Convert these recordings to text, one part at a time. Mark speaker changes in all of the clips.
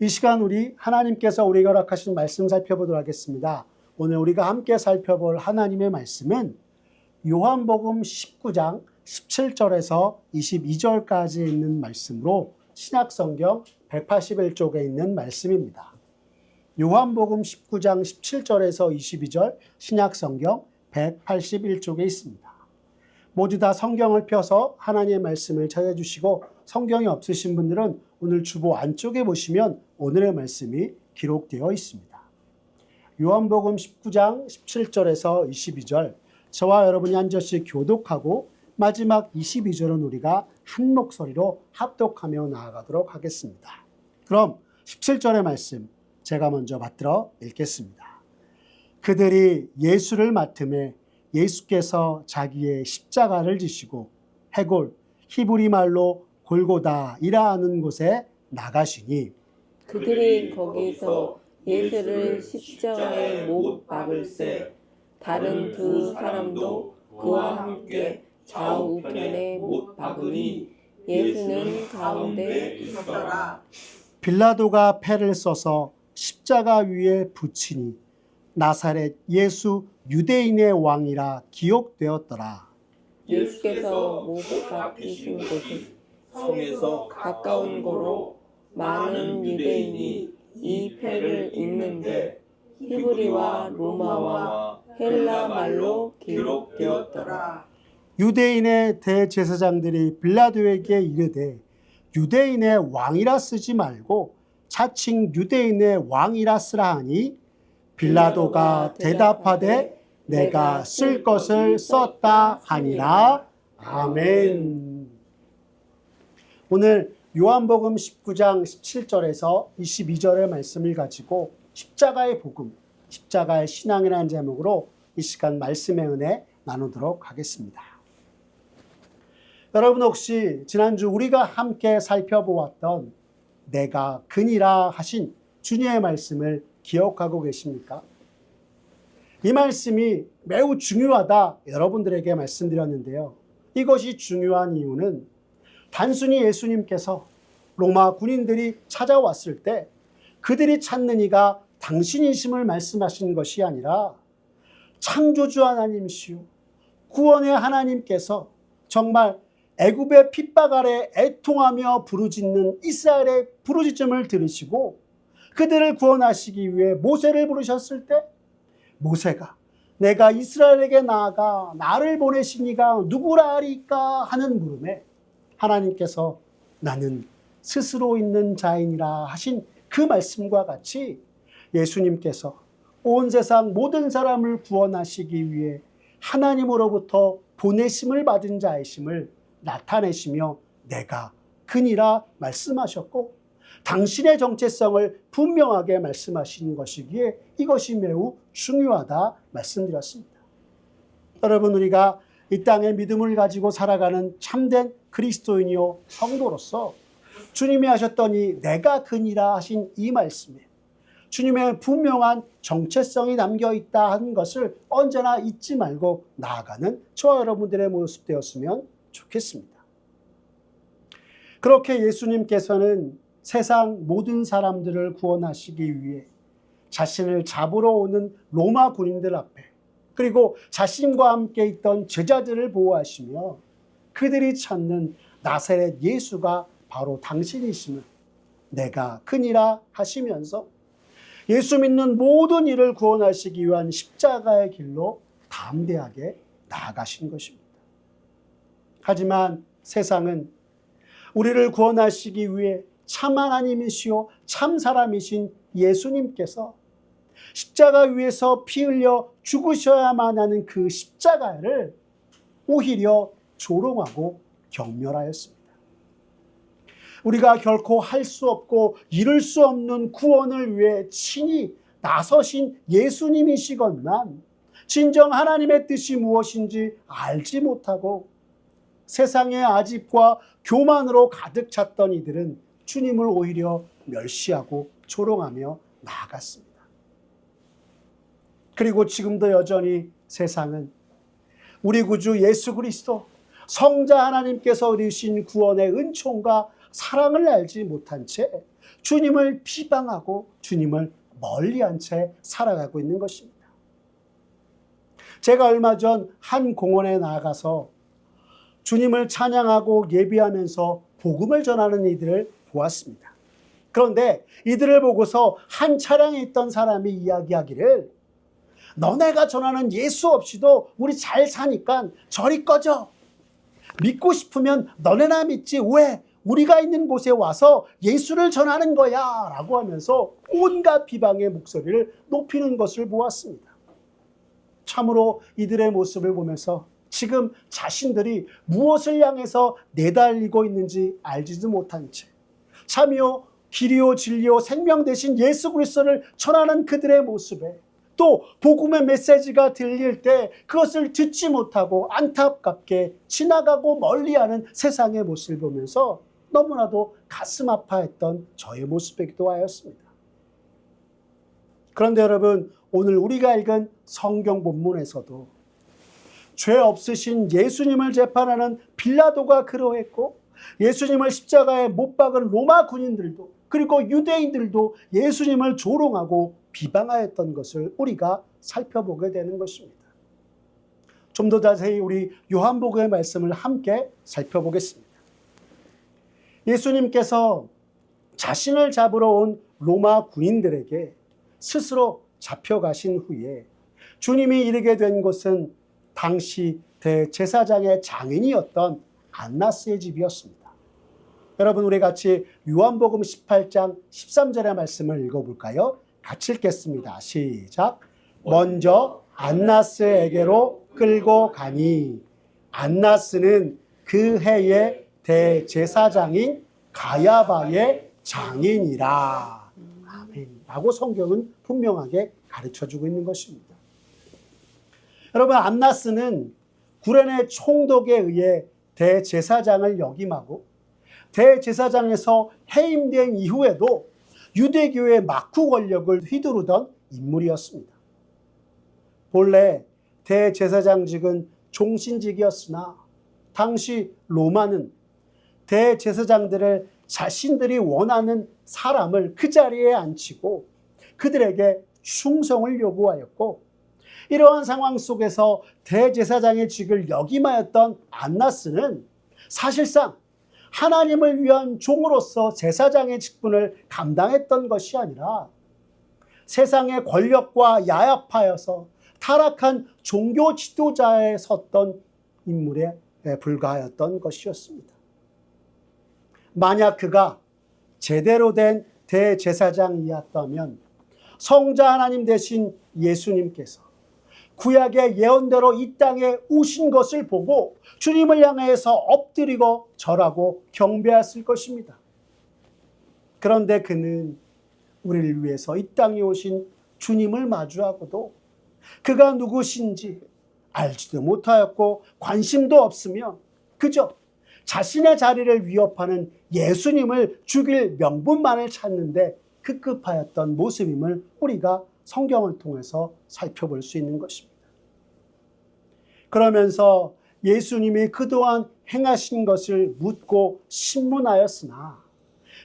Speaker 1: 이 시간 우리 하나님께서 우리가 허락하신 말씀 살펴보도록 하겠습니다. 오늘 우리가 함께 살펴볼 하나님의 말씀은 요한복음 19장 17절에서 22절까지 있는 말씀으로 신약성경 181쪽에 있는 말씀입니다. 요한복음 19장 17절에서 22절 신약성경 181쪽에 있습니다. 모두 다 성경을 펴서 하나님의 말씀을 찾아주시고 성경이 없으신 분들은 오늘 주보 안쪽에 보시면 오늘의 말씀이 기록되어 있습니다. 요한복음 19장 17절에서 22절 저와 여러분이 한 절씩 교독하고 마지막 22절은 우리가 한 목소리로 합독하며 나아가도록 하겠습니다. 그럼 17절의 말씀 제가 먼저 받들어 읽겠습니다. 그들이 예수를 맡음에 예수께서 자기의 십자가를 지시고 해골 히브리 말로 골고다이라 하는 곳에 나가시니
Speaker 2: 그들이 거기서 예수를 십자가에 못 박을새 다른 두 사람도 그와 함께 좌우편에 못 박으니 예수는 가운데 있어라.
Speaker 1: 빌라도가 패를 써서 십자가 위에 붙이니 나사렛 예수 유대인의 왕이라 기록되었더라.
Speaker 2: 예수께서 못 박히신 곳은 성에서 가까운 거로 많은 유대인이 이 패를 읽는데 히브리와 로마와 헬라 말로 기록되었더라.
Speaker 1: 유대인의 대제사장들이 빌라도에게 이르되 유대인의 왕이라 쓰지 말고 자칭 유대인의 왕이라 쓰라 하니 빌라도가 대답하되 내가 쓸 것을 썼다 하니라. 아멘. 오늘 요한복음 19장 17절에서 22절의 말씀을 가지고 십자가의 복음, 십자가의 신앙이라는 제목으로 이 시간 말씀의 은혜 나누도록 하겠습니다. 여러분 혹시 지난주 우리가 함께 살펴보았던 내가 그니라 하신 주님의 말씀을 기억하고 계십니까? 이 말씀이 매우 중요하다 여러분들에게 말씀드렸는데요. 이것이 중요한 이유는 단순히 예수님께서 로마 군인들이 찾아왔을 때 그들이 찾는 이가 당신이심을 말씀하신 것이 아니라 창조주 하나님이시오 구원의 하나님께서 정말 애굽의 핍박 아래 애통하며 부르짖는 이스라엘의 부르짖음을 들으시고 그들을 구원하시기 위해 모세를 부르셨을 때 모세가 내가 이스라엘에게 나아가 나를 보내신 이가 누구라 하리까 하는 물음에 하나님께서 나는 스스로 있는 자이니라 하신 그 말씀과 같이 예수님께서 온 세상 모든 사람을 구원하시기 위해 하나님으로부터 보내심을 받은 자이심을 나타내시며 내가 그니라 말씀하셨고 당신의 정체성을 분명하게 말씀하신 것이기에 이것이 매우 중요하다 말씀드렸습니다. 여러분 우리가 이 땅에 믿음을 가지고 살아가는 참된 그리스도인이요 성도로서 주님이 하셨던 이 내가 그니라 하신 이 말씀에 주님의 분명한 정체성이 담겨있다 하는 것을 언제나 잊지 말고 나아가는 저와 여러분들의 모습 되었으면 좋겠습니다. 그렇게 예수님께서는 세상 모든 사람들을 구원하시기 위해 자신을 잡으러 오는 로마 군인들 앞에 그리고 자신과 함께 있던 제자들을 보호하시며 그들이 찾는 나사렛 예수가 바로 당신이심을 내가 그니라 하시면서 예수 믿는 모든 이를 구원하시기 위한 십자가의 길로 담대하게 나아가신 것입니다. 하지만 세상은 우리를 구원하시기 위해 참 하나님이시오 참 사람이신 예수님께서 십자가 위에서 피 흘려 죽으셔야만 하는 그 십자가를 오히려 조롱하고 경멸하였습니다. 우리가 결코 할 수 없고 이룰 수 없는 구원을 위해 친히 나서신 예수님이시건만 진정 하나님의 뜻이 무엇인지 알지 못하고 세상의 아집과 교만으로 가득 찼던 이들은 주님을 오히려 멸시하고 조롱하며 나아갔습니다. 그리고 지금도 여전히 세상은 우리 구주 예수 그리스도 성자 하나님께서 이루신 구원의 은총과 사랑을 알지 못한 채 주님을 비방하고 주님을 멀리한 채 살아가고 있는 것입니다. 제가 얼마 전 한 공원에 나가서 주님을 찬양하고 예배하면서 복음을 전하는 이들을 보았습니다. 그런데 이들을 보고서 한 차량에 있던 사람이 이야기하기를, 너네가 전하는 예수 없이도 우리 잘 사니까 저리 꺼져. 믿고 싶으면 너네나 믿지 왜 우리가 있는 곳에 와서 예수를 전하는 거야 라고 하면서 온갖 비방의 목소리를 높이는 것을 보았습니다. 참으로 이들의 모습을 보면서 지금 자신들이 무엇을 향해서 내달리고 있는지 알지도 못한 채 참이요 길이요 진리요 생명 되신 예수 그리스도를 전하는 그들의 모습에, 또 복음의 메시지가 들릴 때 그것을 듣지 못하고 안타깝게 지나가고 멀리하는 세상의 모습을 보면서 너무나도 가슴 아파했던 저의 모습이기도 하였습니다. 그런데 여러분, 오늘 우리가 읽은 성경 본문에서도 죄 없으신 예수님을 재판하는 빌라도가 그러했고, 예수님을 십자가에 못 박은 로마 군인들도, 그리고 유대인들도 예수님을 조롱하고 비방하였던 것을 우리가 살펴보게 되는 것입니다. 좀 더 자세히 우리 요한복음의 말씀을 함께 살펴보겠습니다. 예수님께서 자신을 잡으러 온 로마 군인들에게 스스로 잡혀가신 후에 주님이 이르게 된 곳은 당시 대제사장의 장인이었던 안나스의 집이었습니다. 여러분, 우리 같이 요한복음 18장 13절의 말씀을 읽어볼까요? 같이 읽겠습니다. 시작. 먼저 안나스에게로 끌고 가니 안나스는 그 해의 대제사장인 가야바의 장인이라. 아멘. 라고 성경은 분명하게 가르쳐주고 있는 것입니다. 여러분, 안나스는 구레네 총독에 의해 대제사장을 역임하고 대제사장에서 해임된 이후에도 유대교의 막후 권력을 휘두르던 인물이었습니다. 본래 대제사장직은 종신직이었으나 당시 로마는 대제사장들을 자신들이 원하는 사람을 그 자리에 앉히고 그들에게 충성을 요구하였고, 이러한 상황 속에서 대제사장의 직을 역임하였던 안나스는 사실상 하나님을 위한 종으로서 제사장의 직분을 감당했던 것이 아니라 세상의 권력과 야합하여서 타락한 종교 지도자에 섰던 인물에 불과하였던 것이었습니다. 만약 그가 제대로 된 대제사장이었다면 성자 하나님 되신 예수님께서 구약의 예언대로 이 땅에 오신 것을 보고 주님을 향해서 엎드리고 절하고 경배했을 것입니다. 그런데 그는 우리를 위해서 이 땅에 오신 주님을 마주하고도 그가 누구신지 알지도 못하였고 관심도 없으며 그저 자신의 자리를 위협하는 예수님을 죽일 명분만을 찾는데 급급하였던 모습임을 우리가 성경을 통해서 살펴볼 수 있는 것입니다. 그러면서 예수님이 그동안 행하신 것을 묻고 신문하였으나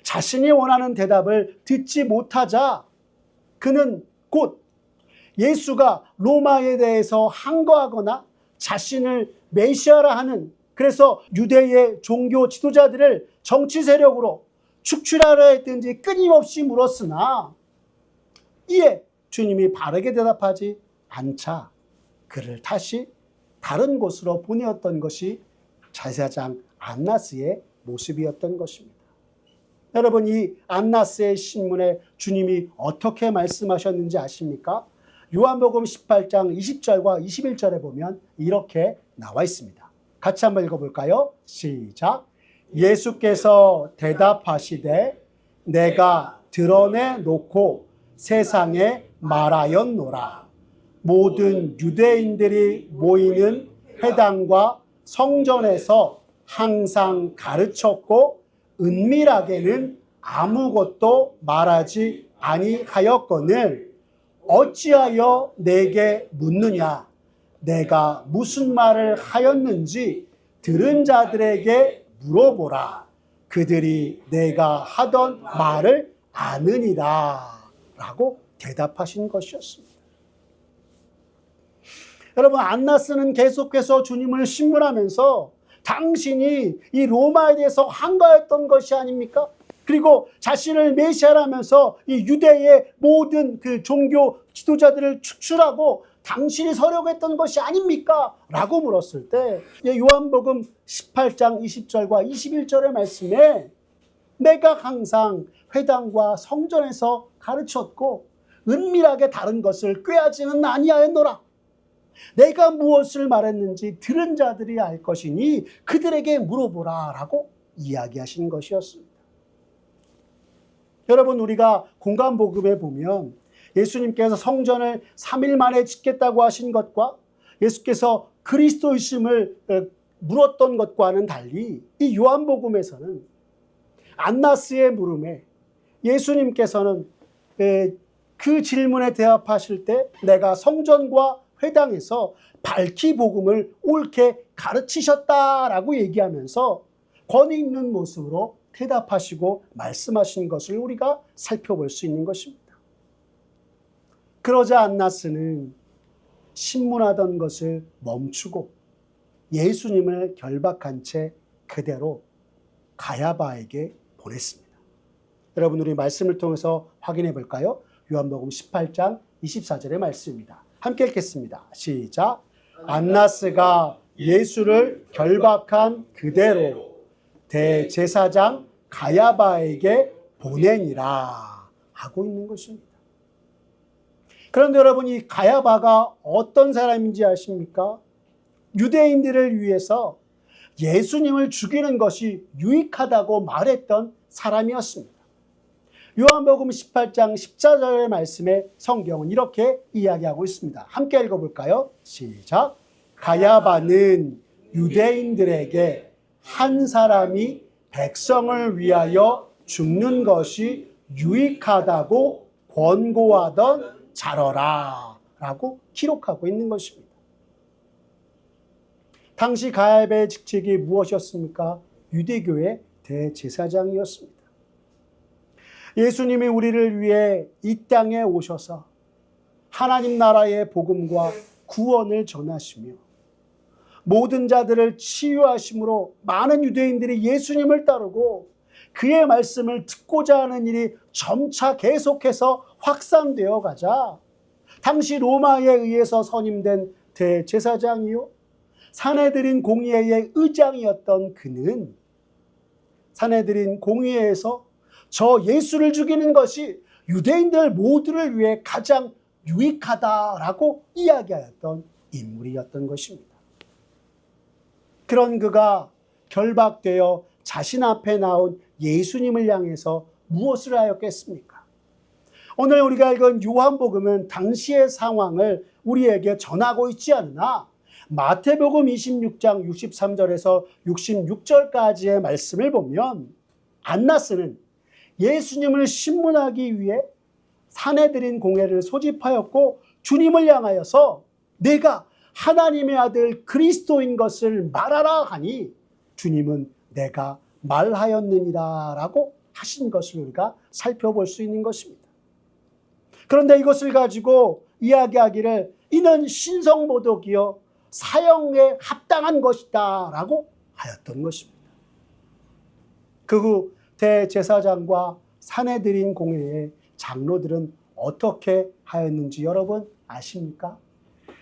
Speaker 1: 자신이 원하는 대답을 듣지 못하자 그는 곧 예수가 로마에 대해서 항거하거나 자신을 메시아라 하는, 그래서 유대의 종교 지도자들을 정치 세력으로 축출하려 했든지 끊임없이 물었으나 이에 주님이 바르게 대답하지 않자 그를 다시 다른 곳으로 보내었던 것이 제사장 안나스의 모습이었던 것입니다. 여러분, 이 안나스의 신문에 주님이 어떻게 말씀하셨는지 아십니까? 요한복음 18장 20절과 21절에 보면 이렇게 나와 있습니다. 같이 한번 읽어볼까요? 시작. 예수께서 대답하시되 내가 드러내놓고 세상에 말하였노라. 모든 유대인들이 모이는 회당과 성전에서 항상 가르쳤고 은밀하게는 아무것도 말하지 아니하였거늘 어찌하여 내게 묻느냐? 내가 무슨 말을 하였는지 들은 자들에게 물어보라. 그들이 내가 하던 말을 아느니라 라고 대답하신 것이었습니다. 여러분, 안나스는 계속해서 주님을 신문하면서 당신이 이 로마에 대해서 한가했던 것이 아닙니까? 그리고 자신을 메시아라면서 이 유대의 모든 그 종교 지도자들을 축출하고 당신이 서려고 했던 것이 아닙니까? 라고 물었을 때 요한복음 18장 20절과 21절의 말씀에 내가 항상 회당과 성전에서 가르쳤고 은밀하게 다른 것을 꾀하지는 아니하였노라. 내가 무엇을 말했는지 들은 자들이 알 것이니 그들에게 물어보라 라고 이야기하신 것이었습니다. 여러분, 우리가 공간복음에 보면 예수님께서 성전을 3일 만에 짓겠다고 하신 것과 예수께서 그리스도이심을 물었던 것과는 달리 이 요한복음에서는 안나스의 물음에 예수님께서는 그 질문에 대답하실 때 내가 성전과 회당에서 밝히 복음을 옳게 가르치셨다라고 얘기하면서 권위 있는 모습으로 대답하시고 말씀하신 것을 우리가 살펴볼 수 있는 것입니다. 그러자 안나스는 신문하던 것을 멈추고 예수님을 결박한 채 그대로 가야바에게 보냈습니다. 여러분, 우리 말씀을 통해서 확인해 볼까요? 요한복음 18장 24절의 말씀입니다. 함께 읽겠습니다. 시작. 안나스가 예수를 결박한 그대로 대제사장 가야바에게 보내니라 하고 있는 것입니다. 그런데 여러분, 이 가야바가 어떤 사람인지 아십니까? 유대인들을 위해서 예수님을 죽이는 것이 유익하다고 말했던 사람이었습니다. 요한복음 18장 14절의 말씀에 성경은 이렇게 이야기하고 있습니다. 함께 읽어볼까요? 시작. 가야바는 유대인들에게 한 사람이 백성을 위하여 죽는 것이 유익하다고 권고하던 자러라 라고 기록하고 있는 것입니다. 당시 가야바의 직책이 무엇이었습니까? 유대교의 대제사장이었습니다. 예수님이 우리를 위해 이 땅에 오셔서 하나님 나라의 복음과 구원을 전하시며 모든 자들을 치유하심으로 많은 유대인들이 예수님을 따르고 그의 말씀을 듣고자 하는 일이 점차 계속해서 확산되어 가자 당시 로마에 의해서 선임된 대제사장이요 산헤드린 공의회의 의장이었던 그는 산헤드린 공의회에서 저 예수를 죽이는 것이 유대인들 모두를 위해 가장 유익하다라고 이야기하였던 인물이었던 것입니다. 그런 그가 결박되어 자신 앞에 나온 예수님을 향해서 무엇을 하였겠습니까? 오늘 우리가 읽은 요한복음은 당시의 상황을 우리에게 전하고 있지 않으나 마태복음 26장 63절에서 66절까지의 말씀을 보면 안나스는 예수님을 신문하기 위해 산헤드린 공회를 소집하였고 주님을 향하여서 내가 하나님의 아들 그리스도인 것을 말하라 하니 주님은 내가 말하였느니라 라고 하신 것을 우리가 살펴볼 수 있는 것입니다. 그런데 이것을 가지고 이야기하기를 이는 신성모독이요 사형에 합당한 것이다 라고 하였던 것입니다. 그 후 대제사장과 산헤드린 공회의 장로들은 어떻게 하였는지 여러분 아십니까?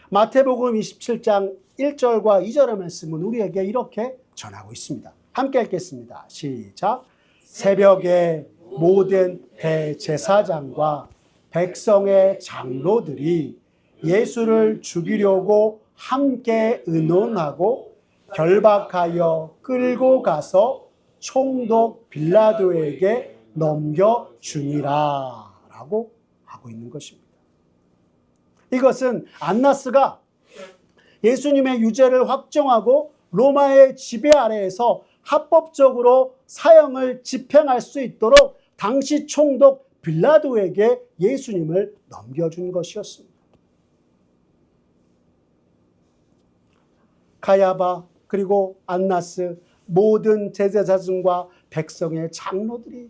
Speaker 1: 마태복음 27장 1절과 2절의 말씀은 우리에게 이렇게 전하고 있습니다. 함께 읽겠습니다. 시작. 새벽에 모든 대제사장과 백성의 장로들이 예수를 죽이려고 함께 의논하고 결박하여 끌고 가서 총독 빌라도에게 넘겨주니라 라고 하고 있는 것입니다. 이것은 안나스가 예수님의 유죄를 확정하고 로마의 지배 아래에서 합법적으로 사형을 집행할 수 있도록 당시 총독 빌라도에게 예수님을 넘겨준 것이었습니다. 가야바 그리고 안나스 모든 제사장과 백성의 장로들이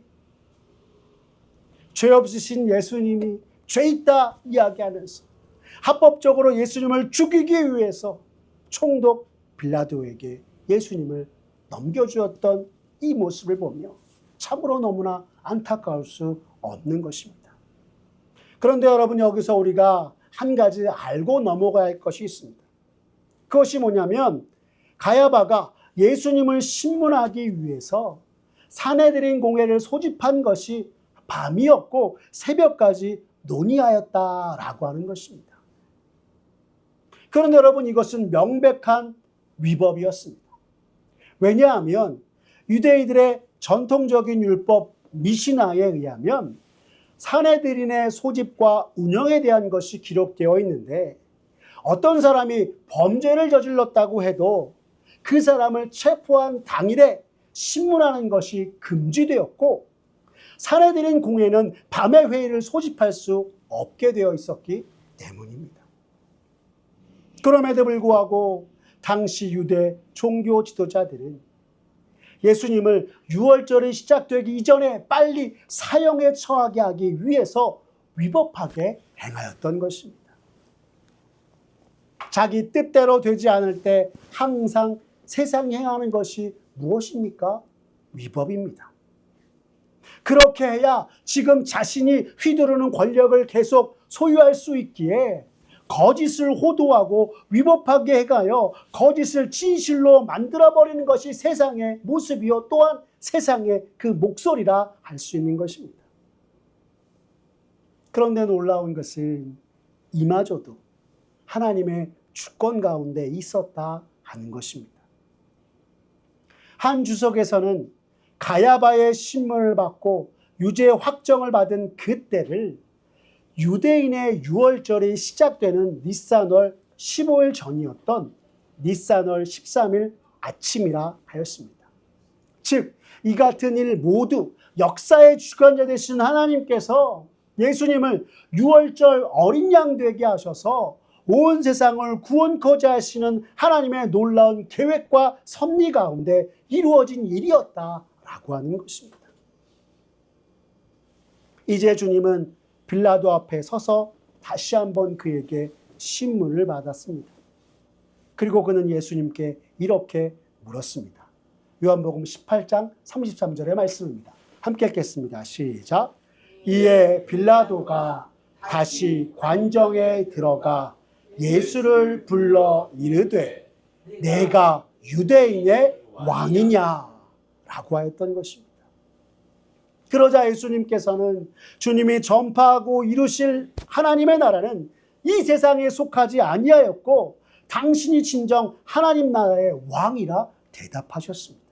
Speaker 1: 죄 없으신 예수님이 죄 있다 이야기하면서 합법적으로 예수님을 죽이기 위해서 총독 빌라도에게 예수님을 넘겨주었던 이 모습을 보며 참으로 너무나 안타까울 수 없는 것입니다. 그런데 여러분, 여기서 우리가 한 가지 알고 넘어가야 할 것이 있습니다. 그것이 뭐냐면 가야바가 예수님을 신문하기 위해서 사내들인 공회를 소집한 것이 밤이었고 새벽까지 논의하였다라고 하는 것입니다. 그런데 여러분, 이것은 명백한 위법이었습니다. 왜냐하면 유대인들의 전통적인 율법 미시나에 의하면 사내들인의 소집과 운영에 대한 것이 기록되어 있는데 어떤 사람이 범죄를 저질렀다고 해도 그 사람을 체포한 당일에 신문하는 것이 금지되었고 사내들인 공회는 밤에 회의를 소집할 수 없게 되어 있었기 때문입니다. 그럼에도 불구하고 당시 유대 종교 지도자들은 예수님을 유월절이 시작되기 이전에 빨리 사형에 처하게 하기 위해서 위법하게 행하였던 것입니다. 자기 뜻대로 되지 않을 때 항상 세상이 행하는 것이 무엇입니까? 위법입니다. 그렇게 해야 지금 자신이 휘두르는 권력을 계속 소유할 수 있기에 거짓을 호도하고 위법하게 해가여 거짓을 진실로 만들어버리는 것이 세상의 모습이요 또한 세상의 그 목소리라 할 수 있는 것입니다. 그런데 놀라운 것은 이마저도 하나님의 주권 가운데 있었다 하는 것입니다. 한 주석에서는 가야바의 신문을 받고 유죄 확정을 받은 그때를 유대인의 유월절이 시작되는 니산월 15일 전이었던 니산월 13일 아침이라 하였습니다. 즉, 이 같은 일 모두 역사의 주관자 되신 하나님께서 예수님을 유월절 어린 양 되게 하셔서 온 세상을 구원코자 하시는 하나님의 놀라운 계획과 섭리 가운데 이루어진 일이었다라고 하는 것입니다. 이제 주님은 빌라도 앞에 서서 다시 한번 그에게 신문을 받았습니다. 그리고 그는 예수님께 이렇게 물었습니다. 요한복음 18장 33절의 말씀입니다. 함께 읽겠습니다. 시작. 이에 빌라도가 다시 관정에 들어가 예수를 불러 이르되 내가 유대인의 왕이냐 라고 하였던 것입니다. 그러자 예수님께서는 주님이 전파하고 이루실 하나님의 나라는 이 세상에 속하지 아니하였고 당신이 진정 하나님 나라의 왕이라 대답하셨습니다.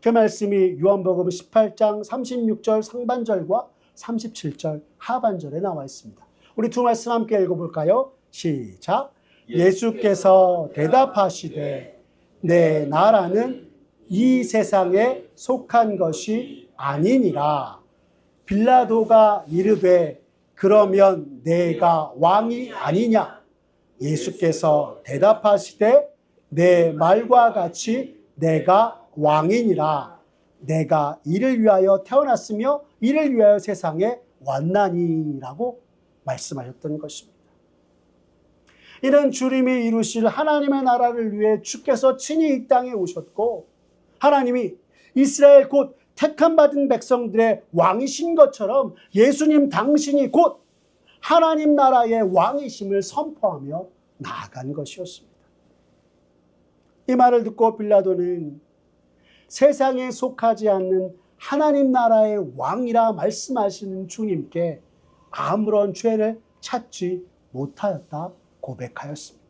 Speaker 1: 그 말씀이 요한복음 18장 36절 상반절과 37절 하반절에 나와 있습니다. 우리 두 말씀 함께 읽어볼까요? 시작. 예수께서 대답하시되 내 나라는 이 세상에 속한 것이 아니니라. 빌라도가 이르되 그러면 내가 왕이 아니냐? 예수께서 대답하시되 내 말과 같이 내가 왕이니라. 내가 이를 위하여 태어났으며 이를 위하여 세상에 왔나니라고 말씀하셨던 것입니다. 이는 주님이 이루실 하나님의 나라를 위해 주께서 친히 이 땅에 오셨고 하나님이 이스라엘 곧 택함받은 백성들의 왕이신 것처럼 예수님 당신이 곧 하나님 나라의 왕이심을 선포하며 나아간 것이었습니다. 이 말을 듣고 빌라도는 세상에 속하지 않는 하나님 나라의 왕이라 말씀하시는 주님께 아무런 죄를 찾지 못하였다 고백하였습니다.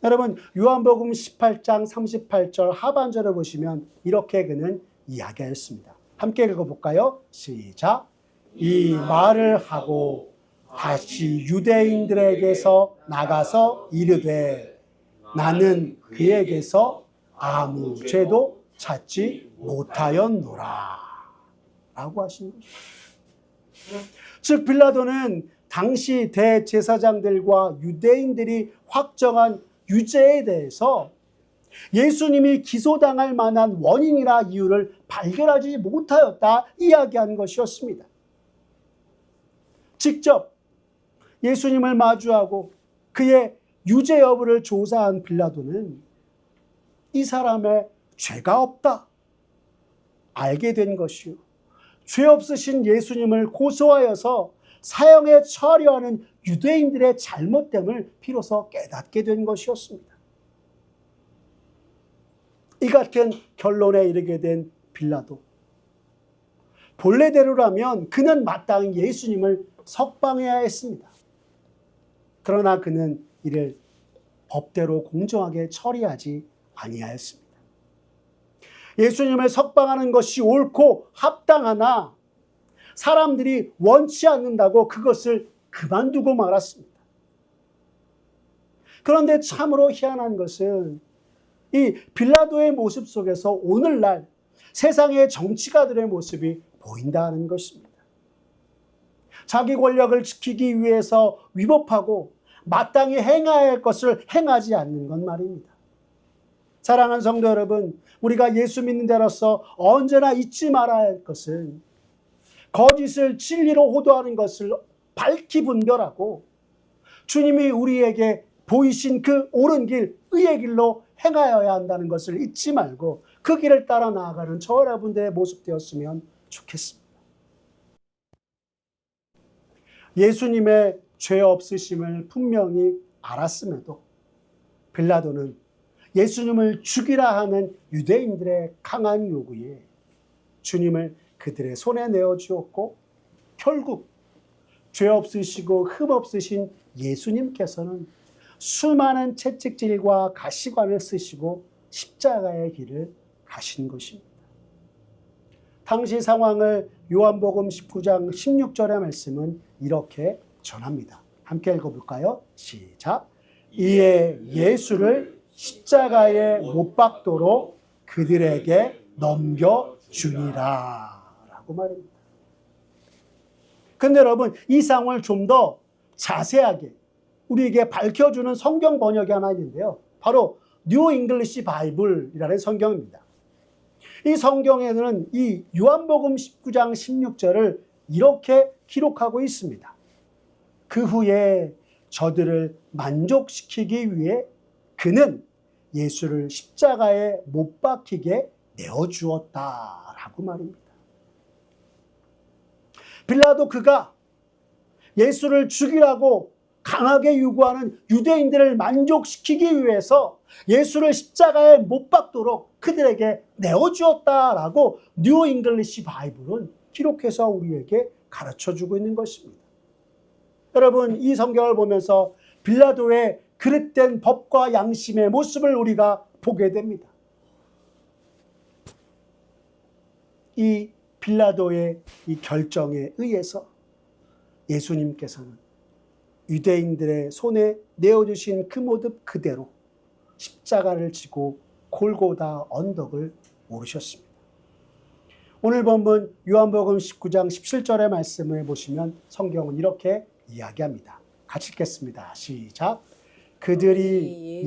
Speaker 1: 여러분, 요한복음 18장 38절 하반절을 보시면 이렇게 그는 이야기하였습니다. 함께 읽어볼까요? 시작. 이 말을 하고 다시 유대인들에게서 나가서 이르되 나는 그에게서 아무 죄도 찾지 못하였노라 라고 하신 것입니다. 즉 빌라도는 당시 대제사장들과 유대인들이 확정한 유죄에 대해서 예수님이 기소당할 만한 원인이나 이유를 발견하지 못하였다 이야기한 것이었습니다. 직접 예수님을 마주하고 그의 유죄 여부를 조사한 빌라도는 이 사람의 죄가 없다 알게 된 것이요, 죄 없으신 예수님을 고소하여서 사형에 처하려하는 유대인들의 잘못됨을 비로소 깨닫게 된 것이었습니다. 이 같은 결론에 이르게 된 빌라도, 본래대로라면 그는 마땅히 예수님을 석방해야 했습니다. 그러나 그는 이를 법대로 공정하게 처리하지 아니하였습니다. 예수님을 석방하는 것이 옳고 합당하나 사람들이 원치 않는다고 그것을 그만두고 말았습니다. 그런데 참으로 희한한 것은 이 빌라도의 모습 속에서 오늘날 세상의 정치가들의 모습이 보인다는 것입니다. 자기 권력을 지키기 위해서 위법하고 마땅히 행해야 할 것을 행하지 않는 것 말입니다. 사랑하는 성도 여러분, 우리가 예수 믿는 자로서 언제나 잊지 말아야 할 것은 거짓을 진리로 호도하는 것을 밝히 분별하고 주님이 우리에게 보이신 그 옳은 길, 의의 길로 행하여야 한다는 것을 잊지 말고 그 길을 따라 나아가는 저 여러분들의 모습 되었으면 좋겠습니다. 예수님의 죄 없으심을 분명히 알았음에도 빌라도는 예수님을 죽이라 하는 유대인들의 강한 요구에 주님을 그들의 손에 내어주었고, 결국 죄 없으시고 흠 없으신 예수님께서는 수많은 채찍질과 가시관을 쓰시고 십자가의 길을 가신 것입니다. 당시 상황을 요한복음 19장 16절의 말씀은 이렇게 전합니다. 함께 읽어볼까요? 시작. 이에 예수를 십자가에 못 박도록 그들에게 넘겨주니라 라고 말합니다. 근데 여러분, 이 상황을 좀 더 자세하게 우리에게 밝혀주는 성경 번역이 하나 있는데요. 바로 뉴 잉글리시 바이블이라는 성경입니다. 이 성경에는 이 요한복음 19장 16절을 이렇게 기록하고 있습니다. 그 후에 저들을 만족시키기 위해 그는 예수를 십자가에 못 박히게 내어주었다라고 말입니다. 빌라도 그가 예수를 죽이라고 강하게 요구하는 유대인들을 만족시키기 위해서 예수를 십자가에 못 박도록 그들에게 내어주었다라고 뉴 잉글리시 바이블은 기록해서 우리에게 가르쳐주고 있는 것입니다. 여러분, 이 성경을 보면서 빌라도의 그릇된 법과 양심의 모습을 우리가 보게 됩니다. 이 빌라도의 이 결정에 의해서 예수님께서는 유대인들의 손에 내어주신 그 모습 그대로 십자가를 지고 골고다 언덕을 오르셨습니다. 오늘 본문 요한복음 19장 17절의 말씀을 보시면 성경은 이렇게 이야기합니다. 같이 읽겠습니다. 시작. 그들이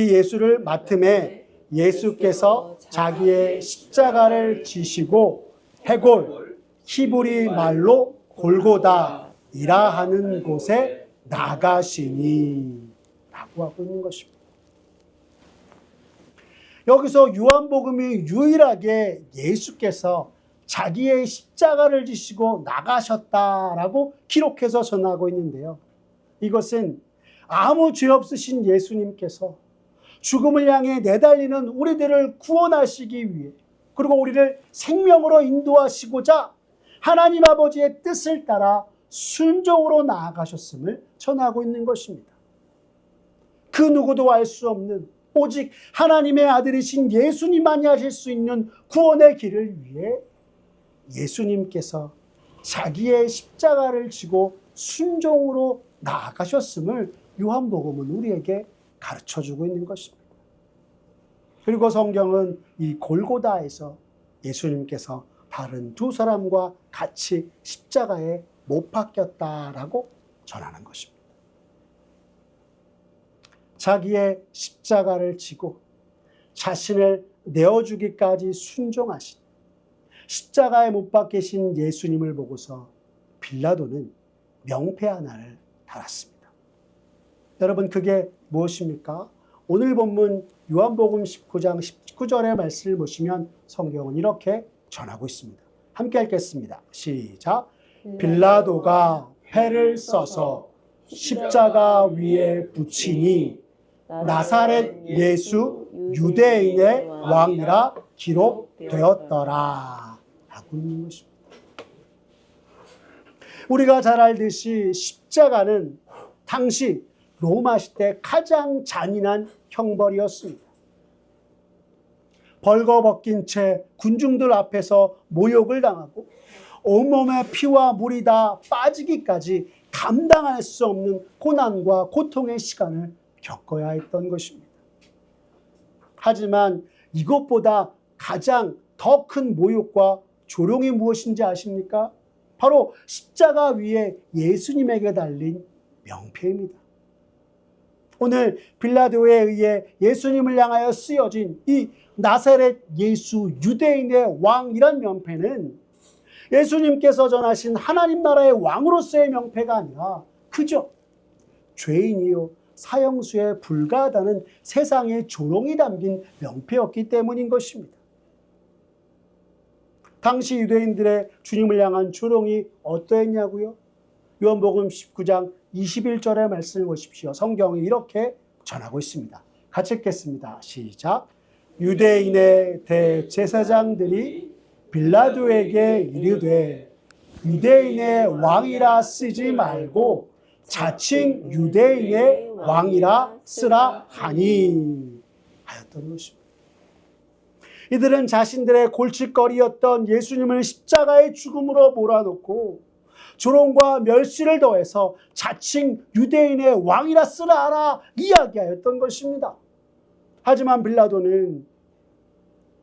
Speaker 1: 예수를 맡음에 예수께서 자기의 십자가를 지시고 해골, 히브리 말로 골고다이라 하는 곳에 나가시니 라고 하고 있는 것입니다. 여기서 요한복음이 유일하게 예수께서 자기의 십자가를 지시고 나가셨다라고 기록해서 전하고 있는데요. 이것은 아무 죄 없으신 예수님께서 죽음을 향해 내달리는 우리들을 구원하시기 위해, 그리고 우리를 생명으로 인도하시고자 하나님 아버지의 뜻을 따라 순종으로 나아가셨음을 전하고 있는 것입니다. 그 누구도 알 수 없는 오직 하나님의 아들이신 예수님만이 하실 수 있는 구원의 길을 위해 예수님께서 자기의 십자가를 지고 순종으로 나아가셨음을 요한복음은 우리에게 가르쳐주고 있는 것입니다. 그리고 성경은 이 골고다에서 예수님께서 다른 두 사람과 같이 십자가에 못 박혔다라고 전하는 것입니다. 자기의 십자가를 지고 자신을 내어주기까지 순종하신 십자가에 못 박히신 예수님을 보고서 빌라도는 명패 하나를 달았습니다. 여러분, 그게 무엇입니까? 오늘 본문 요한복음 19장 19절의 말씀을 보시면 성경은 이렇게 전하고 있습니다. 함께 읽겠습니다. 시작. 빌라도가 패를 써서 십자가 위에 붙이니 나사렛 예수 유대인의 왕이라 기록되었더라 라고 있는 것입니다. 우리가 잘 알듯이 십자가는 당시 로마 시대 가장 잔인한 형벌이었습니다. 벌거벗긴 채 군중들 앞에서 모욕을 당하고 온몸에 피와 물이 다 빠지기까지 감당할 수 없는 고난과 고통의 시간을 겪어야 했던 것입니다. 하지만 이것보다 가장 더 큰 모욕과 조롱이 무엇인지 아십니까? 바로 십자가 위에 예수님에게 달린 명패입니다. 오늘 빌라도에 의해 예수님을 향하여 쓰여진 이 나사렛 예수 유대인의 왕이란 명패는 예수님께서 전하신 하나님 나라의 왕으로서의 명패가 아니라 그저 죄인이요 사형수에 불과하다는 세상의 조롱이 담긴 명패였기 때문인 것입니다. 당시 유대인들의 주님을 향한 조롱이 어떠했냐고요? 요한복음 19장 21절의 말씀을 보십시오. 성경이 이렇게 전하고 있습니다. 같이 읽겠습니다. 시작. 유대인의 대제사장들이 빌라도에게 이르되 유대인의 왕이라 쓰지 말고 자칭 유대인의 왕이라 쓰라 하니 하였던 것입니다. 이들은 자신들의 골칫거리였던 예수님을 십자가의 죽음으로 몰아놓고 조롱과 멸시를 더해서 자칭 유대인의 왕이라 쓰라 하라 이야기하였던 것입니다. 하지만 빌라도는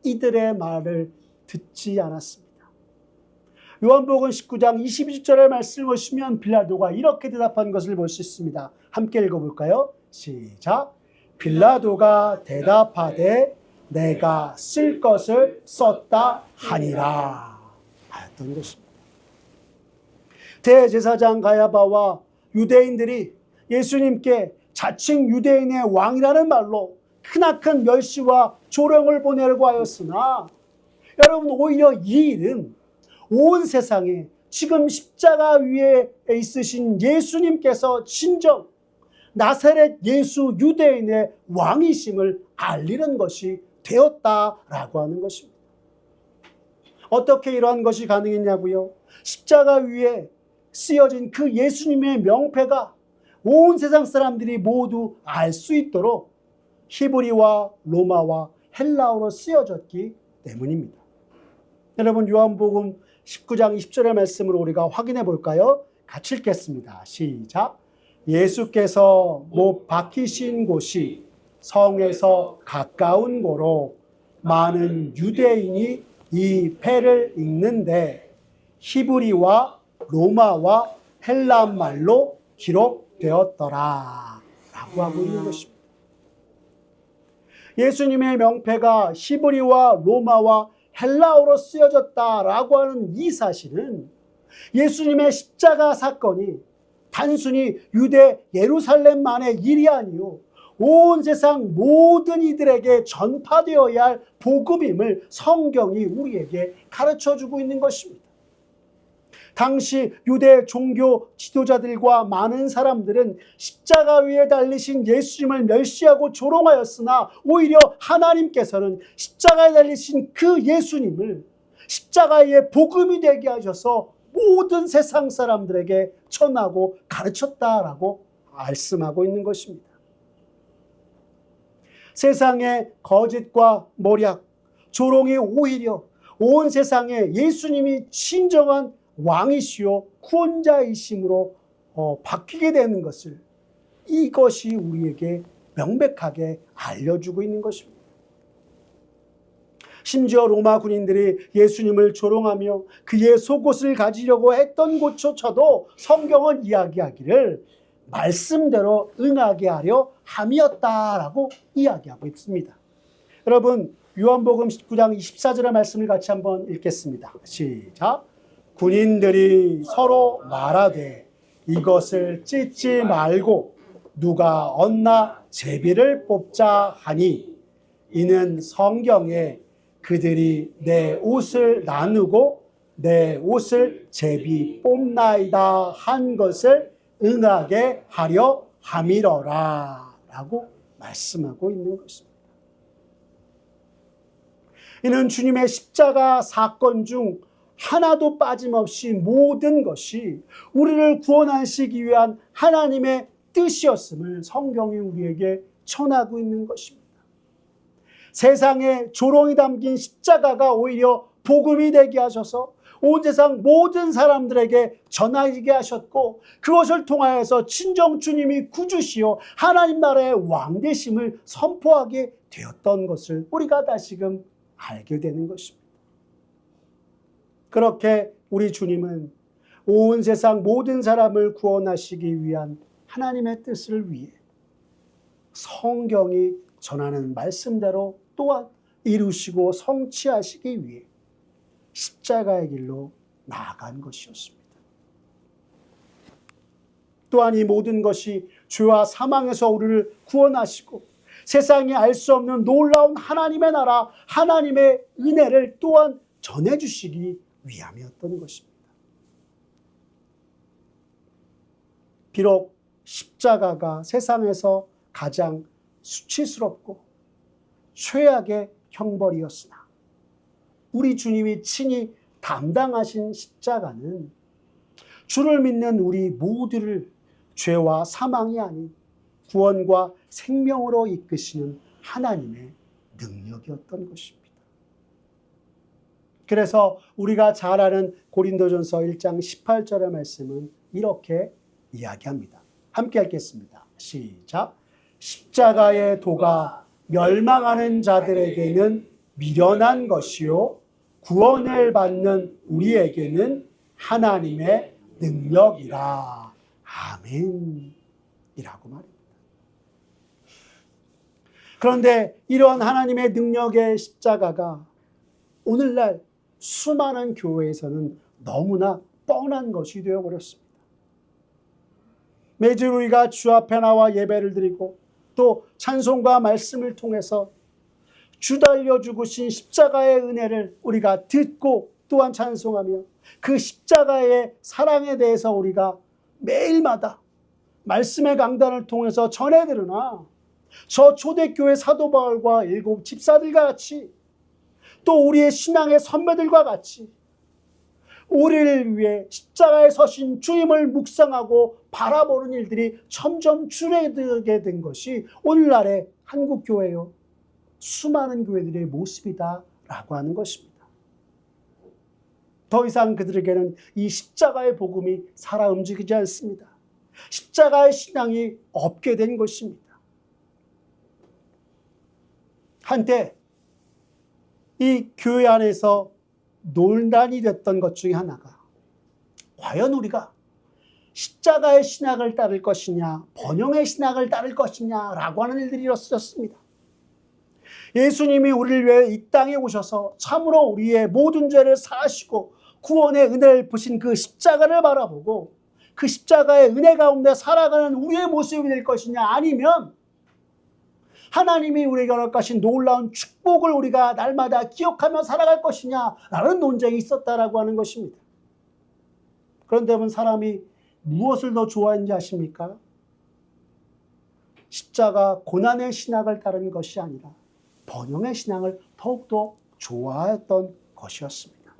Speaker 1: 이들의 말을 듣지 않았습니다. 요한복음 19장 22절의 말씀을 보시면 빌라도가 이렇게 대답한 것을 볼 수 있습니다. 함께 읽어볼까요? 시작. 빌라도가 대답하되 내가 쓸 것을 썼다 하니라 하였던 것입니다. 대제사장 가야바와 유대인들이 예수님께 자칭 유대인의 왕이라는 말로 크나큰 멸시와 조롱을 보내려고 하였으나 여러분, 오히려 이 일은 온 세상에 지금 십자가 위에 있으신 예수님께서 진정 나사렛 예수 유대인의 왕이심을 알리는 것이 되었다라고 하는 것입니다. 어떻게 이러한 것이 가능했냐고요? 십자가 위에 쓰여진 그 예수님의 명패가 온 세상 사람들이 모두 알 수 있도록 히브리와 로마와 헬라어로 쓰여졌기 때문입니다. 여러분, 요한복음 19장 20절의 말씀으로 우리가 확인해 볼까요? 같이 읽겠습니다. 시작. 예수께서 못 박히신 곳이 성에서 가까운 고로 많은 유대인이 이 패를 읽는데 히브리와 로마와 헬라 말로 기록되었더라 라고 하고 있는 것입니다. 예수님의 명패가 히브리와 로마와 헬라어로 쓰여졌다라고 하는 이 사실은 예수님의 십자가 사건이 단순히 유대 예루살렘만의 일이 아니요 온 세상 모든 이들에게 전파되어야 할 복음임을 성경이 우리에게 가르쳐주고 있는 것입니다. 당시 유대 종교 지도자들과 많은 사람들은 십자가 위에 달리신 예수님을 멸시하고 조롱하였으나 오히려 하나님께서는 십자가에 달리신 그 예수님을 십자가의 복음이 되게 하셔서 모든 세상 사람들에게 전하고 가르쳤다라고 말씀하고 있는 것입니다. 세상의 거짓과 모략, 조롱이 오히려 온 세상에 예수님이 진정한 왕이시요 구원자이심으로 바뀌게 되는 것을 이것이 우리에게 명백하게 알려주고 있는 것입니다. 심지어 로마 군인들이 예수님을 조롱하며 그의 속옷을 가지려고 했던 곳조차도 성경은 이야기하기를 말씀대로 응하게 하려 함이었다라고 이야기하고 있습니다. 여러분, 요한복음 19장 24절의 말씀을 같이 한번 읽겠습니다. 시작. 군인들이 서로 말하되 이것을 찢지 말고 누가 얻나 제비를 뽑자 하니 이는 성경에 그들이 내 옷을 나누고 내 옷을 제비 뽑나이다 한 것을 응하게 하려 함이러라 라고 말씀하고 있는 것입니다. 이는 주님의 십자가 사건 중 하나도 빠짐없이 모든 것이 우리를 구원하시기 위한 하나님의 뜻이었음을 성경이 우리에게 전하고 있는 것입니다. 세상에 조롱이 담긴 십자가가 오히려 복음이 되게 하셔서 온 세상 모든 사람들에게 전하게 하셨고 그것을 통하여서 친정 주님이 구주시요 하나님 나라의 왕 되심을 선포하게 되었던 것을 우리가 다시금 알게 되는 것입니다. 그렇게 우리 주님은 온 세상 모든 사람을 구원하시기 위한 하나님의 뜻을 위해 성경이 전하는 말씀대로 또한 이루시고 성취하시기 위해 십자가의 길로 나아간 것이었습니다. 또한 이 모든 것이 죄와 사망에서 우리를 구원하시고 세상이 알 수 없는 놀라운 하나님의 나라, 하나님의 은혜를 또한 전해주시기 위함이었던 것입니다. 비록 십자가가 세상에서 가장 수치스럽고 최악의 형벌이었으나 우리 주님이 친히 담당하신 십자가는 주를 믿는 우리 모두를 죄와 사망이 아닌 구원과 생명으로 이끄시는 하나님의 능력이었던 것입니다. 그래서 우리가 잘 아는 고린도전서 1장 18절의 말씀은 이렇게 이야기합니다. 함께 읽겠습니다. 시작. 십자가의 도가 멸망하는 자들에게는 미련한 것이요 구원을 받는 우리에게는 하나님의 능력이라. 아멘 이라고 말입니다. 그런데 이런 하나님의 능력의 십자가가 오늘날 수많은 교회에서는 너무나 뻔한 것이 되어버렸습니다. 매주 우리가 주 앞에 나와 예배를 드리고 또 찬송과 말씀을 통해서 주 달려 죽으신 십자가의 은혜를 우리가 듣고 또한 찬송하며 그 십자가의 사랑에 대해서 우리가 매일마다 말씀의 강단을 통해서 전해 들으나 저 초대교회 사도 바울과 7 집사들과 같이 또 우리의 신앙의 선배들과 같이 우리를 위해 십자가에 서신 주님을 묵상하고 바라보는 일들이 점점 줄어들게 된 것이 오늘날의 한국교회요 수많은 교회들의 모습이다라고 하는 것입니다. 더 이상 그들에게는 이 십자가의 복음이 살아 움직이지 않습니다. 십자가의 신앙이 없게 된 것입니다. 한때 이 교회 안에서 논란이 됐던 것 중에 하나가 과연 우리가 십자가의 신학을 따를 것이냐 번영의 신학을 따를 것이냐라고 하는 일들이 일어섰습니다. 예수님이 우리를 위해 이 땅에 오셔서 참으로 우리의 모든 죄를 사하시고 구원의 은혜를 부신 그 십자가를 바라보고 그 십자가의 은혜 가운데 살아가는 우리의 모습이 될 것이냐 아니면 하나님이 우리에게 허락하신 놀라운 축복을 우리가 날마다 기억하며 살아갈 것이냐라는 논쟁이 있었다라고 하는 것입니다. 그런데 여러분 사람이 무엇을 더 좋아했는지 아십니까? 십자가 고난의 신학을 따른 것이 아니라 번영의 신앙을 더욱더 좋아했던 것이었습니다.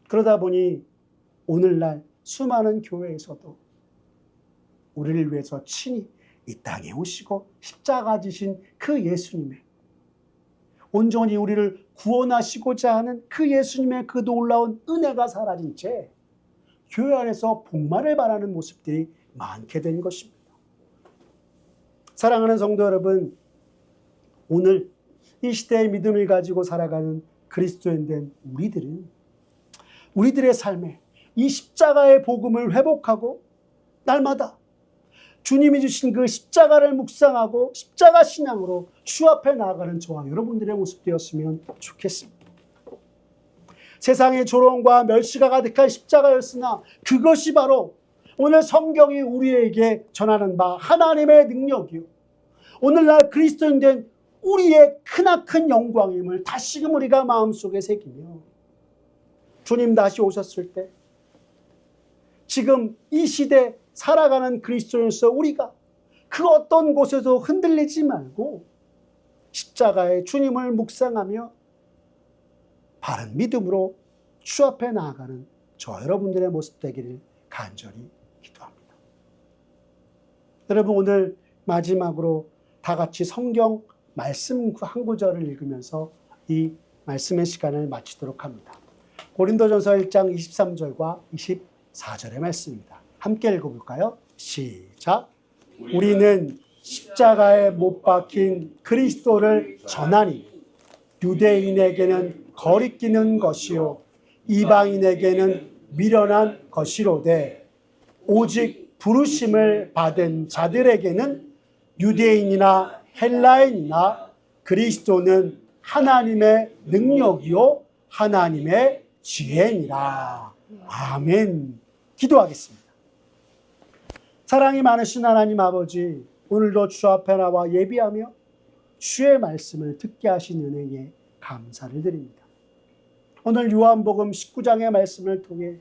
Speaker 1: 그러다 보니 오늘날 수많은 교회에서도 우리를 위해서 친히 이 땅에 오시고 십자가 지신 그 예수님의 온전히 우리를 구원하시고자 하는 그 예수님의 그 놀라운 은혜가 사라진 채 교회 안에서 복만을 바라는 모습들이 많게 된 것입니다. 사랑하는 성도 여러분, 오늘 이 시대의 믿음을 가지고 살아가는 그리스도인 된 우리들은 우리들의 삶에 이 십자가의 복음을 회복하고 날마다 주님이 주신 그 십자가를 묵상하고 십자가 신앙으로 주 앞에 나아가는 저와 여러분들의 모습 되었으면 좋겠습니다. 세상의 조롱과 멸시가 가득한 십자가였으나 그것이 바로 오늘 성경이 우리에게 전하는 바 하나님의 능력이요, 오늘날 그리스도인 된 우리의 크나큰 영광임을 다시금 우리가 마음속에 새기며, 주님 다시 오셨을 때 지금 이 시대 살아가는 그리스도인으로서 우리가 그 어떤 곳에도 흔들리지 말고 십자가의 주님을 묵상하며 바른 믿음으로 주 앞에 나아가는 저와 여러분들의 모습 되기를 간절히 기도합니다. 여러분, 오늘 마지막으로 다 같이 성경 말씀 한 구절을 읽으면서 이 말씀의 시간을 마치도록 합니다. 고린도전서 1장 23절과 24절의 말씀입니다. 함께 읽어볼까요? 시작. 우리는 십자가에 못 박힌 그리스도를 전하니 유대인에게는 거리끼는 것이요 이방인에게는 미련한 것이로되 오직 부르심을 받은 자들에게는 유대인이나 헬라인이나 그리스도는 하나님의 능력이요 하나님의 지혜니라. 아멘. 기도하겠습니다. 사랑이 많으신 하나님 아버지, 오늘도 주 앞에 나와 예비하며 주의 말씀을 듣게 하신 은혜에 감사를 드립니다. 오늘 요한복음 19장의 말씀을 통해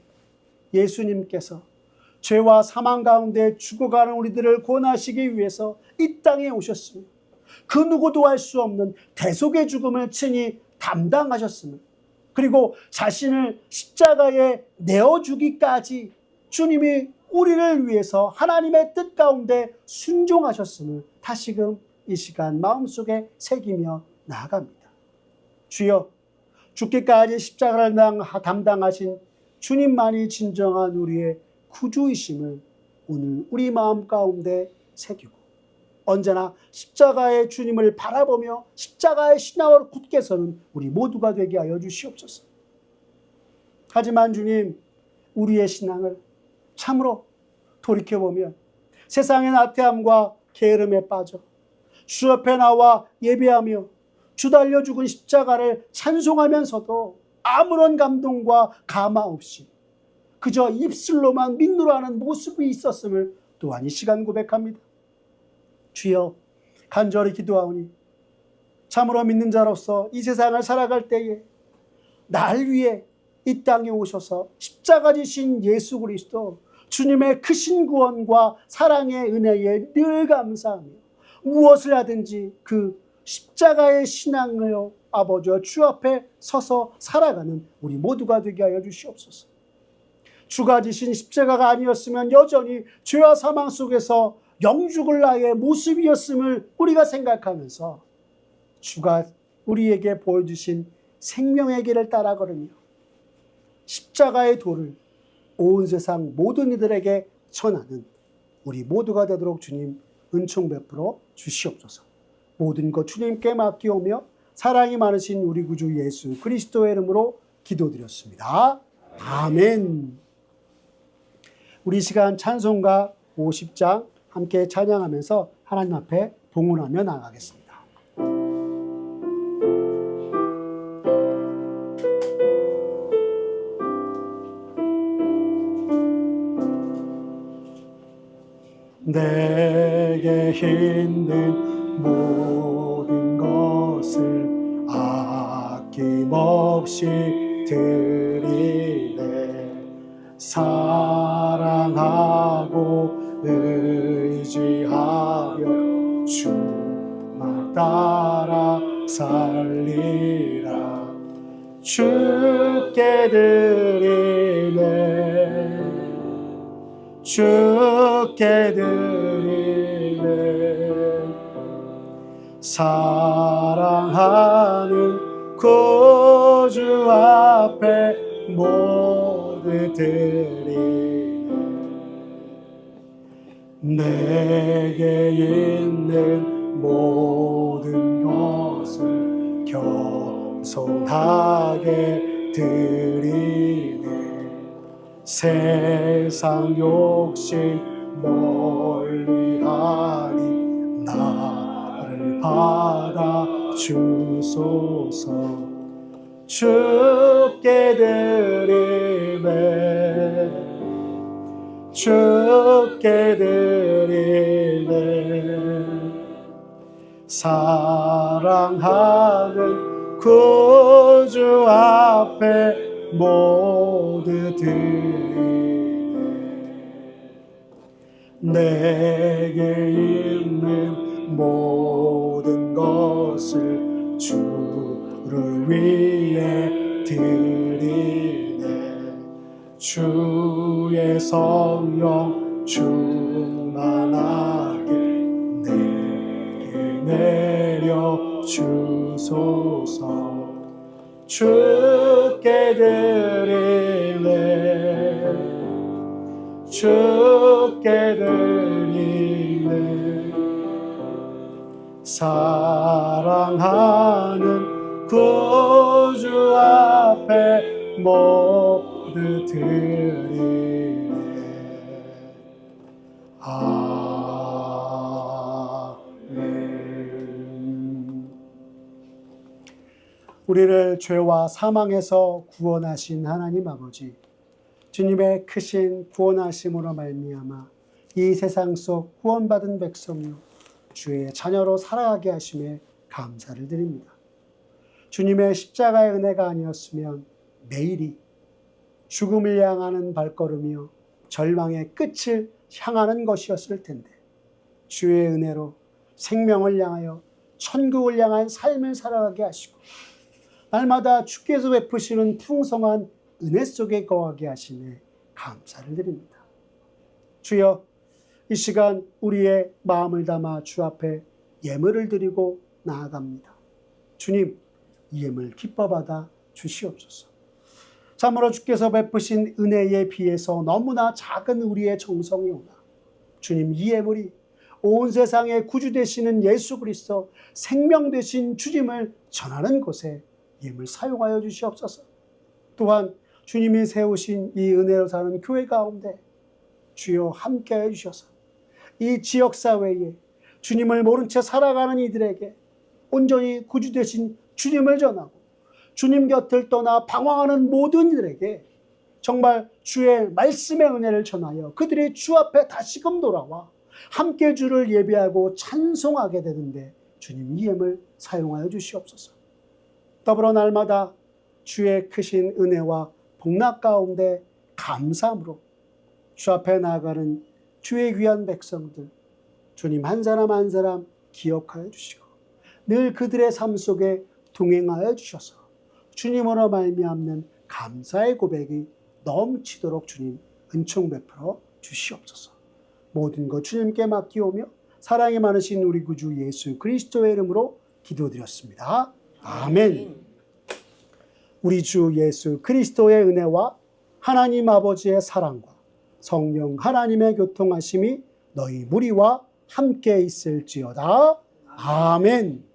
Speaker 1: 예수님께서 죄와 사망 가운데 죽어가는 우리들을 구원하시기 위해서 이 땅에 오셨으며 그 누구도 할 수 없는 대속의 죽음을 친히 담당하셨으며 그리고 자신을 십자가에 내어주기까지 주님이 우리를 위해서 하나님의 뜻 가운데 순종하셨음을 다시금 이 시간 마음속에 새기며 나아갑니다. 주여, 죽기까지 십자가를 담당하신 주님만이 진정한 우리의 구주이심을 오늘 우리 마음 가운데 새기고 언제나 십자가의 주님을 바라보며 십자가의 신앙으로 굳게 서는 우리 모두가 되게 하여 주시옵소서. 하지만 주님, 우리의 신앙을 참으로 돌이켜보면 세상의 나태함과 게으름에 빠져 주 앞에 나와 예배하며 주 달려 죽은 십자가를 찬송하면서도 아무런 감동과 감화 없이 그저 입술로만 믿노라 하는 모습이 있었음을 또한 이 시간 고백합니다. 주여, 간절히 기도하오니 참으로 믿는 자로서 이 세상을 살아갈 때에 날 위해 이 땅에 오셔서 십자가 지신 예수 그리스도 주님의 크신 구원과 사랑의 은혜에 늘 감사하며 무엇을 하든지 그 십자가의 신앙을 아버지와 주 앞에 서서 살아가는 우리 모두가 되게 하여 주시옵소서. 주가 지신 십자가가 아니었으면 여전히 죄와 사망 속에서 영죽을 나의 모습이었음을 우리가 생각하면서 주가 우리에게 보여주신 생명의 길을 따라 걸으며 십자가의 도를 온 세상 모든 이들에게 전하는 우리 모두가 되도록 주님 은총 베풀어 주시옵소서. 모든 것 주님께 맡기오며 사랑이 많으신 우리 구주 예수 그리스도의 이름으로 기도드렸습니다. 아멘. 우리 시간 찬송가 50장 함께 찬양하면서 하나님 앞에 봉헌하며 나아가겠습니다. 내게 있는 모든 것을 아낌없이 드리네. 사랑하고 의지하며 주만 따라 살리라. 주께 드리네. 주께 드리네. 사랑하는 구주 앞에 모두 드리네. 내게 있는 모든 것을 겸손하게 드리네. 세상 욕심 멀리하니 나를 받아주소서. 주께 드리네, 주께 드리네. 사랑하는 구주 앞에 모두 드리네. 내게 있는 모든 것을 주를 위해 드리네. 주의 성령 충만하게 내게 내려 주소서. 주께 드리네, 주께 드리네. 사랑하는 구주 앞에 모두 드리네. 아멘. 우리를 죄와 사망에서 구원하신 하나님 아버지, 주님의 크신 구원하심으로 말미암아 이 세상 속 구원받은 백성요 주의 자녀로 살아가게 하심에 감사를 드립니다. 주님의 십자가의 은혜가 아니었으면 매일이 죽음을 향하는 발걸음이요 절망의 끝을 향하는 것이었을 텐데, 주의 은혜로 생명을 향하여 천국을 향한 삶을 살아가게 하시고 날마다 주께서 베푸시는 풍성한 은혜 속에 거하게 하시네 감사를 드립니다. 주여, 이 시간 우리의 마음을 담아 주 앞에 예물을 드리고 나아갑니다. 주님, 이 예물 기뻐 받아 주시옵소서. 참으로 주께서 베푸신 은혜에 비해서 너무나 작은 우리의 정성이오나 주님, 이 예물이 온 세상의 구주 되시는 예수 그리스도 생명 되신 주님을 전하는 곳에 예물 사용하여 주시옵소서. 또한 주님이 세우신 이 은혜로 사는 교회 가운데 주여 함께해 주셔서 이 지역사회에 주님을 모른 채 살아가는 이들에게 온전히 구주 되신 주님을 전하고 주님 곁을 떠나 방황하는 모든 이들에게 정말 주의 말씀의 은혜를 전하여 그들이 주 앞에 다시금 돌아와 함께 주를 예배하고 찬송하게 되는데 주님 이 예물 사용하여 주시옵소서. 더불어 날마다 주의 크신 은혜와 복락 가운데 감사함으로 주 앞에 나아가는 주의 귀한 백성들 주님 한 사람 한 사람 기억하여 주시고 늘 그들의 삶 속에 동행하여 주셔서 주님으로 말미암는 감사의 고백이 넘치도록 주님 은총 베풀어 주시옵소서. 모든 것 주님께 맡기오며 사랑이 많으신 우리 구주 예수 그리스도의 이름으로 기도드렸습니다. 아멘. 우리 주 예수 그리스도의 은혜와 하나님 아버지의 사랑과 성령 하나님의 교통하심이 너희 무리와 함께 있을지어다. 아멘.